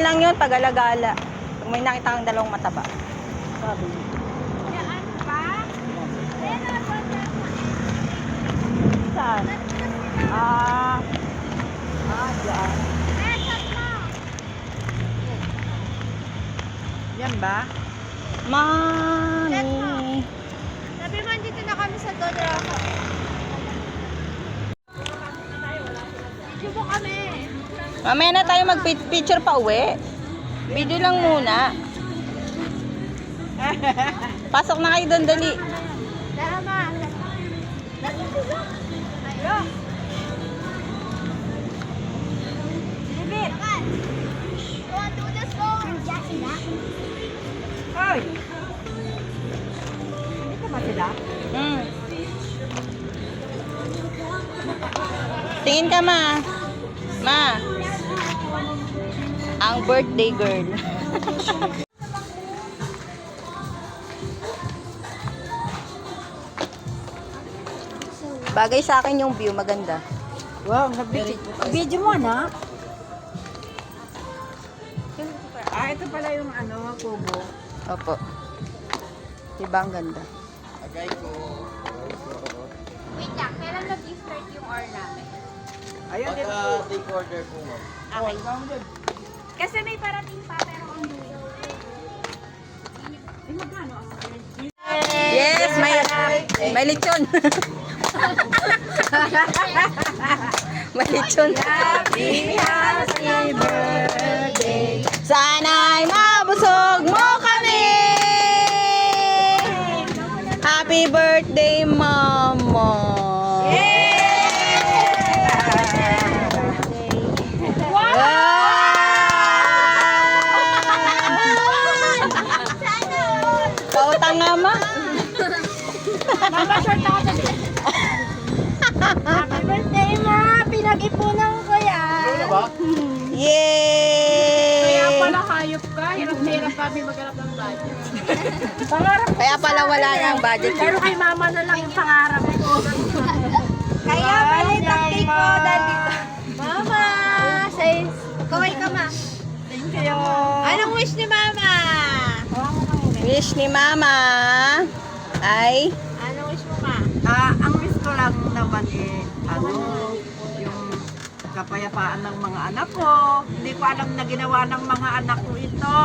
lang yun pag alagala. Pag may nakita kang dalawang mataba. Sabi. Yan pa? Saan? Diyan. Yan ba? Mami. Sabi mo, dito na kami sa Dodra. Video mo kami. Mamaya na tayo mag-picture pa uwi. Video lang muna. Pasok na kayo doon, dali. Tama. Ayo. Libit. Want to the store. Hoy! Dito ba sila? Tingin ka, ma. Ma. Ang birthday girl. Bagay sa akin yung view, maganda. Wow, nag-video mo na? Ito pala yung kubo. Opo. Diba ang ganda? Wait lang, kailan nag-start yung hour namin? Ayun, dito. Take order po, ma'am. Okay. Kasi may parating pa, pero ang dulo. Yes, may lechon. May lechon. Happy birthday. Sana'y mabusog mo kami. Happy birthday, Mama. Pautang nga, ma. Mama, short ako sa Happy birthday, ma! Pinag-ipunan ko yan. Ano ba? Yay! Kaya pala hayop ka. Hirap kami maghanap ng budget. Pangarap ko Kaya pala wala na ang budget. pero kay mama na lang yung pangarap ko. Kaya balik ang cake ko dali. Mama! Says, kaway ka, ma. Thank you. Anong wish ni mama? Wish ni Mama ay Anong wish mo, ma? Ang wish ko lang naman yung kapayapaan ng mga anak ko. Hindi ko alam na ginawa ng mga anak ko ito.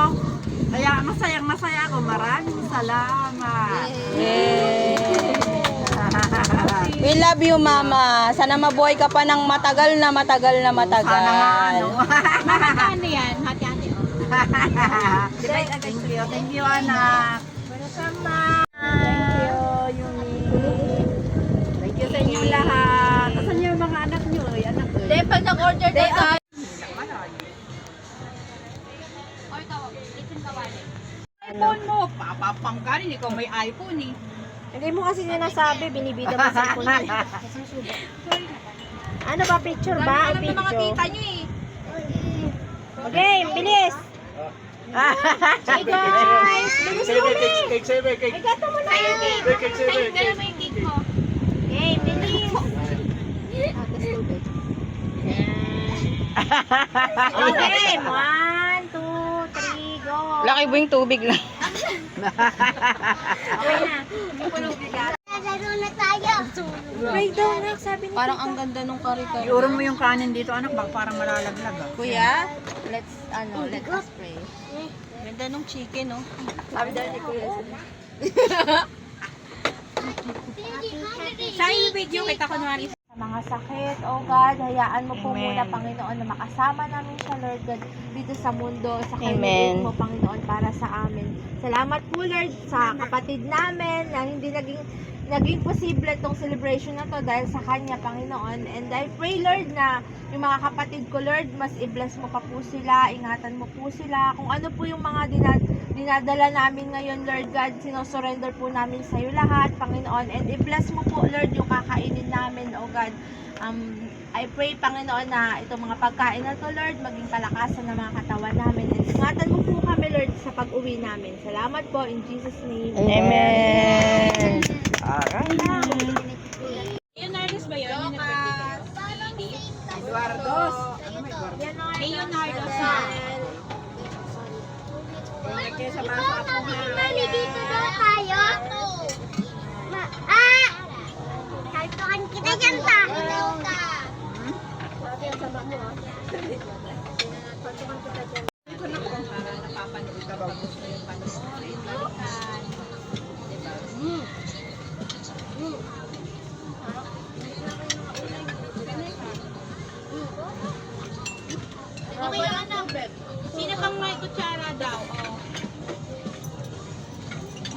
Kaya masayang-masaya ako. Maraming salamat. We love you, Mama. Sana mabuhay ka pa ng matagal na matagal na matagal. Sana nga Mama, ano yan? Hati-hati. Thank you, anak. Sama. Thank you, Yumi. Thank you sa inyo lahat. Asan yung mga anak nyo? Ay, anak ko. Hindi, pag nag-order na tayo. iPhone mo. Papapanggarin. Ikaw may iPhone eh. Hindi mo kasi sinasabi, binibida mo sa phone. Ano ba, picture ba? Alam na mga tita nyo eh. Okay, bilis! Hey guys! Bilis mo ulit! Cake, saver, cake. Ay, gato mo na! Cake, saver, cake. mo yung cake mo. Okay, bilis! Okay, 1, 2, 3, go! Laki ba yung tubig lang? Okay na. Laro na tayo! Break down na, sabi ni Parang ang ganda nung kare-kare. Iuro mo yung kanin dito, anak. Baka parang malalaglag ah. Kuya, let us pray. Ganda nung chicken, no? Sabi dahil ni Kuya. Sa yung video, kita ko naman sa mga sakit, oh God, hayaan mo po Amen. muna, Panginoon, na makasama namin siya, Lord God, dito sa mundo, sa Amen. kaibigan mo, Panginoon, para sa amin. Salamat po, Lord, sa kapatid namin na hindi naging posible itong celebration na to dahil sa kanya, Panginoon. And I pray, Lord, na yung mga kapatid ko, Lord, mas i-bless mo pa po sila, ingatan mo po sila. Kung ano po yung mga dinadala namin ngayon, Lord God, sinosurrender po namin sa iyo lahat, Panginoon. And i-bless mo po, Lord, yung kakainin namin, oh God. I pray, Panginoon, na itong mga pagkain na to, Lord, maging kalakasan ng mga katawan namin. And ingatan mo po kami, Lord, sa pag-uwi namin. Salamat po, in Jesus' name. Amen. Leonardo's ba yun? Yung Eduardo's. Leonardo. Kaya sa baso ako Mami, dito daw tayo. Kaltukan kita dyan ta. Ito na kung para napapanood ka ba gusto yung panoorin, balikan. Diba? Okay, ano? Sino bang may kutsara daw? Oh.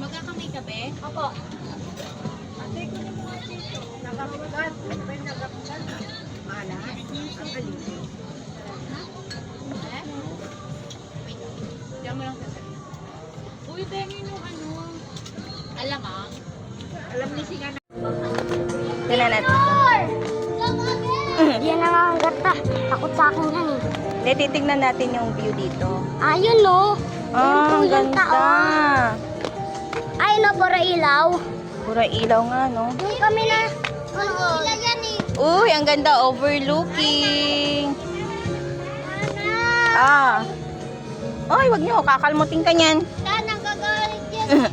Magkakamay ka, be? Opo. Nagamugan. Ano ba yung nagamugan? Mala. Ang alin. Diyan mo lang sasabihin. Uy, bengin yung ano. Alam ah. Alam ni Singa na. Tingnan natin. Yan na nga ang gata. Takot sa akin yan eh. Hindi, titignan natin yung view dito. Ayun no. Ah, ang yung ganda. Ayun no, para ilaw. Pura ilaw nga, no? Doon kami na. Ilaw yan eh. Uy, ang ganda, overlooking. Ah. Ay, wag niyo, kakalmutin ka niyan. Saan ang gagalit yan?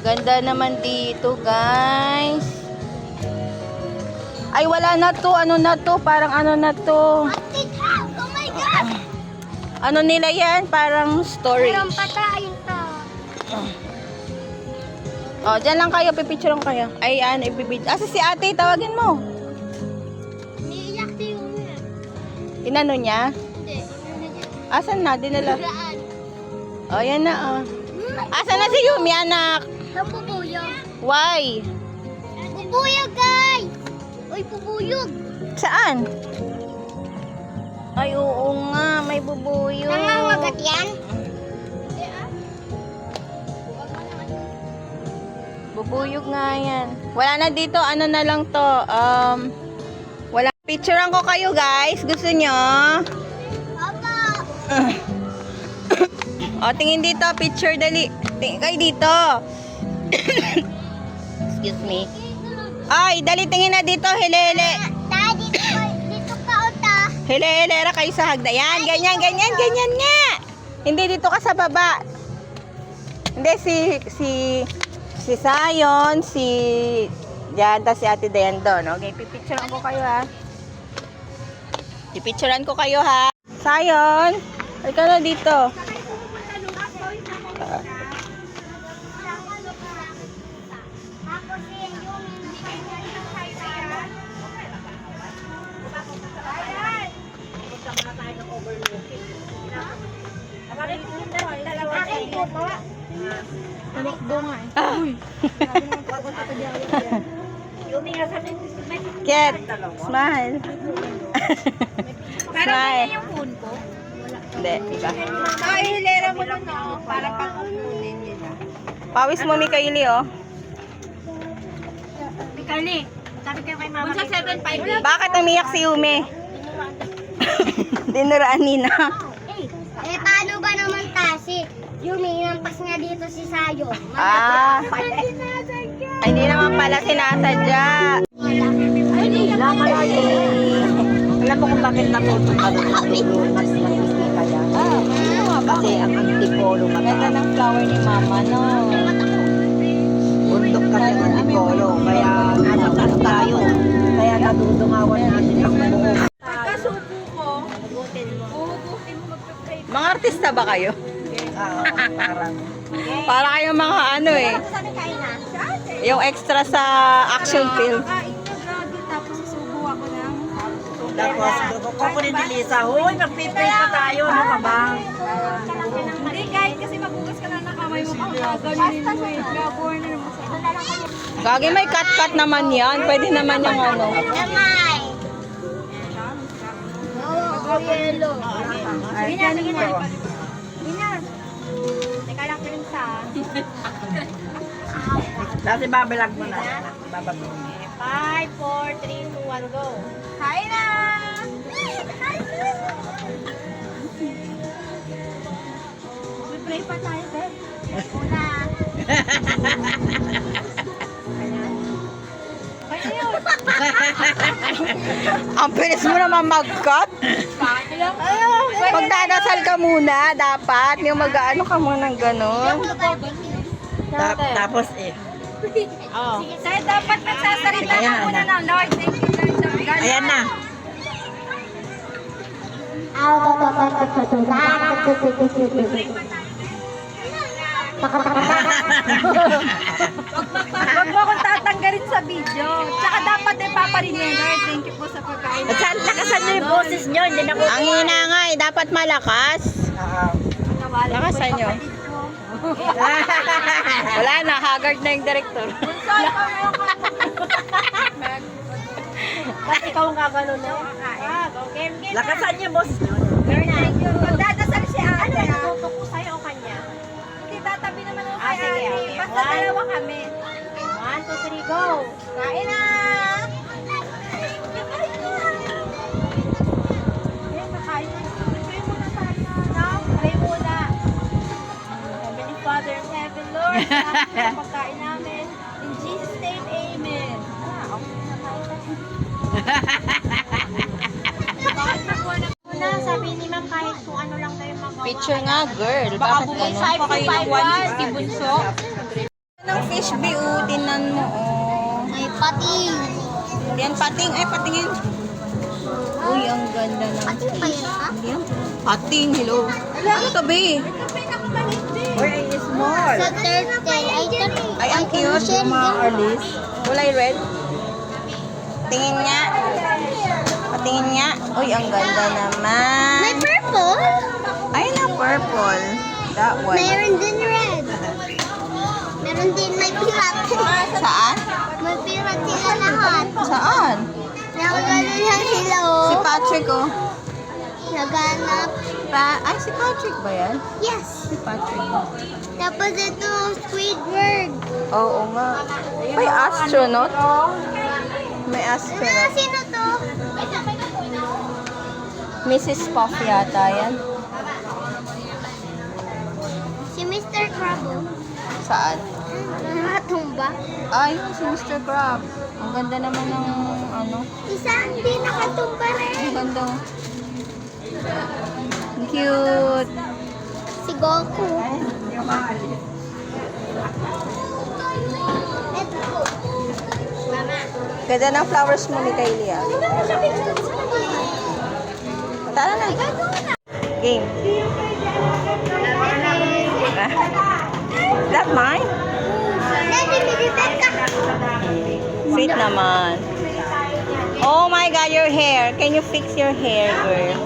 Ganda naman dito, guys. Ay, wala na to. Ano na to? Parang ano na to. Haunted house! Oh my God! Ano nila yan? Parang storage. Mayroon pa tayong to. Oh, dyan lang kayo. Pipicturean kayo. Ay, ano, ipipid. Asa si ate? Tawagin mo. Niiyak si Yumi. Inano niya? Hindi. Ano dyan? Asan na? Dinala. Saan? Oh, yan na, oh. Asan na si Yumi, anak? Ang bubuyog. Why? Bubuyog, guys! Uy, bubuyog! Saan? Ay, oo nga. May bubuyog. Nangangagat yan? Bubuyog nga yan. Wala na dito. Ano na lang to? Wala. Picturean ko kayo, guys. Gusto nyo? Papa! O, tingin dito. Picture, dali. Tingin kayo dito. Excuse me. Ay, dali, tingin na dito. Hele-hele. Daddy, dito ka uta. Hele-helera kayo sa hagda. Yan, ganyan, ganyan, ganyan nga. Hindi dito ka sa baba. Hindi, si Sayon, si Jan, tas si Ate Dayan doon. Okay, pipicturean ko kayo, ha. Pipicturean ko kayo, ha. Sayon, halika na dito. Tapos yun yung Ket, smile. Smile. Hindi, iba. Ay, hilera mo lang no. Para pag-unin nila. Pawis mo, Mikaili, oh. Mikali, sabi kayo kay mama. Kung sa 7-5. Bakit umiyak si Yume? Dinuraan Nina. Eh, paano ba naman kasi? Yung minampas nga dito si Sayo. Ah. Ay, hindi naman pala sinasadya. Alam mo kung bakit natutong ka doon mas nakikita yan? Kasi ang antipolo Ganda ng flower ni Mama, no? Bundok kasi ang antipolo. Kaya nasa taas tayo. Kaya nadudungawan natin ang buo. Mga artista ba kayo? Parang Para kayong mga ano eh. Yung extra sa action film. tapos kukunin ni Lisa. Hoy, magpipray pa tayo. Ano ka ba? Hindi, kahit kasi magugas ka na ng kamay mo. Ganyan mo eh. Gabor na naman sa Gagi, may cut-cut naman yan. Pwede naman yung ano. Damay! Oo, yellow. Sige na. Teka lang rin sa... Dati babalag mo na. Babalag mo. 5, 4, 3, 2, 1, go. Hi na! Pray pa tayo, Beth. Una. Kaya yun. Ang bilis mo naman mag-cut. Magdadasal ka muna, dapat. Yung mag-ano ka muna ng gano'n. Tapos eh. Sir, dapat nagsasalita ka muna ng Lord. Thank you, Lord. Ayan na. Huwag mo akong tatanggalin sa video. Tsaka dapat din paparinig, Lord. Thank you po sa pagkain. At saan lakasan niyo yung boses niyo? Hindi na ko. Ang hina nga eh, dapat malakas. Nawala Lakasan po nyo. yung kapatid ko. Wala na, haggard na yung director. Ba't ikaw ang gagano na? Game. Lakasan niyo yung boses niyo. Thank you. Magdadasal si ate. Ano, natuto ko sa'yo o kanya? Hindi, tatabi naman ako kay sige, ate. okay. Basta dalawa kami. 1, 2, 3, go! Kain na! Kain na. Pray muna tayo. No? Pray muna. Heavenly Father in heaven, Lord. Salamat sa pagkain namin. In Jesus' name, amen. Okay na tayo. Sabi ni ma'am kahit kung ano lang kayo magawa. Picture nga, girl. Bakit ano? Pa kayo ng 150 bunso. Ng fish view, tinan mo, oh. May pating. Yan, pating. Ay, patingin. Uy, ang ganda ng Pating pa yun ka? Yan. Pating, hello. Ano to, be? Where is small? Sa turtle. Ay, ang cute. Yung mga Arlis. Kulay red. Tingin nga. Patingin nga. Uy, ang ganda naman. May purple. Ay, na purple. That one. Meron din red. Meron din may pirat. Saan? May pirat sila lahat. Saan? Nakagano lang sila Si oh. Patrick, oh. Naganap. Ay, si Patrick ba yan? Yes. Si Patrick. Tapos ito, Squidward. Oo nga. May astronaut. May Ano, astronaut. sino to? Mrs. Puff yata yan. Si Mr. Crabbe. Saan? Nakatumba. Ay, si Mr. Crab. Ang ganda naman ng ano. Isa hindi nakatumba rin. Ang ganda. Ang cute. Si Goku. Ito. Mama. Ganda ng flowers mo ni Kylie, ah. Tara na. Game. Is that mine? Daddy, bibibet ka. Sweet naman. Oh my God, your hair. Can you fix your hair, girl?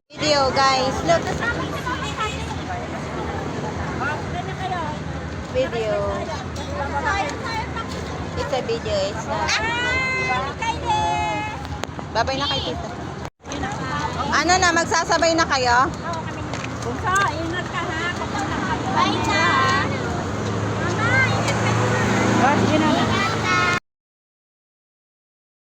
Video, guys. Look. Video. It's a video. It's not. Babay na kay tita. Ano na, magsasabay na kayo? Bye na. Mama, ingat ka na. Sige na.